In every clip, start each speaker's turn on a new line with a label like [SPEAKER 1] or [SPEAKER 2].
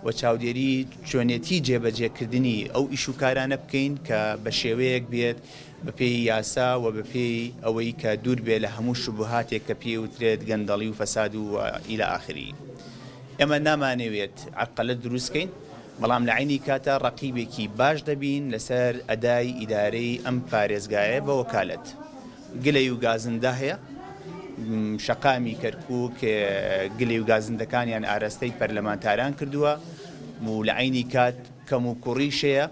[SPEAKER 1] و چاودێری چۆنێتی جێبەجێکردنی ئەو ئیشوکارانە بکەین کە بە شێوەیەک بێت بە پێی یاسا و بە پێی ئەوەی کە دوور بێ لە هەموو شوبهاتێک کە پێوترێت گەندەڵی و فەساد و ئیلە ئاخری. ئێمە نامانەوێت عەرقەلە دروستکەین، بەڵام لە عینی کاتە ڕەقیبێکی باش دەبین لەسەر ئەدای ئیدارەی ئەم پارێزگایە بە وەکالەت. گلەی و گازندا هەیە، شەقامی کەرکووک گلەی و گازندەکانیان ئاراستەی پەرلەمانتاران کردووە و لە عینی کات کەم و کوڕیشەیە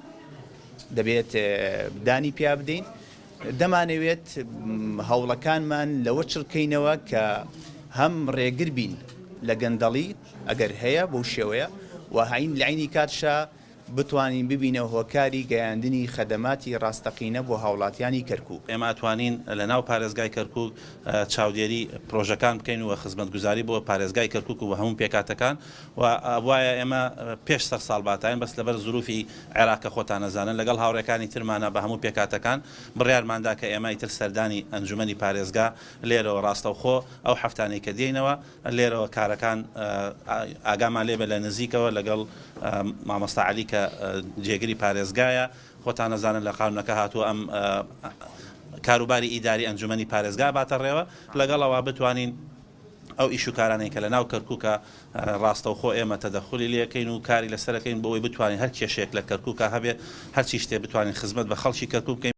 [SPEAKER 1] دەبێت دانی پیا بدەین. دەمانەوێت هەوڵەکانمان لەوە چڕکەینەوە کە هەم ڕێگر بین لە گەندەڵی ئەگەر هەیە بەو شێوەیە و لە عینی کاتشا بتوانین ببینە هۆکاری گەیاندنی خەدەماتی ڕاستەقینە بۆ هاوڵاتیانی کەرکووک.
[SPEAKER 2] ئێمە ئەتوانین لە ناو پارێزگای کەرکووک چاودێری پرۆژەکان بکەین و خزمەتگوزاری بۆ پارێزگای کەرکووک و بە هەموو پێکاتەکان و وایە ئێمە پێش سەر ساڵ باتین بەس لەبەر زروفی عێراقە خۆتان نەزانن لەگەڵ هاوڕێکانی ترمانە بە هەموو پێکاتەکان بڕیارماندا کە ئێمە ئیتر سەردانی ئەنجومەنی پارێزگا لێرەوە ڕاستەوخۆ ئەو هەفتانەی کە دێینەوە لێرەوە کارەکان ئاگامان لێبە لە نزیکەوە لەگەڵ مامۆستا عەلی کە جێگری پارێزگایە خۆتان نەزانن لە قانونەکە هاتووە ئەم کاروباری ئیداری ئەنجومەنی پارێزگا باتە ڕێوە لەگەڵەوە بتوانین ئەو ئیشوکارانەی کە لە ناو کەرکووکە ڕاستەوخۆ ئێمە تەدەخولی لێەکەین و کاری لەسەرەکەین بۆەوەی بتوانین هەر کێشێک لە کەرکووکە هەبێ هەرچی شتێ بتوانین خزمەت بە خەڵکی کەرکووک بکەین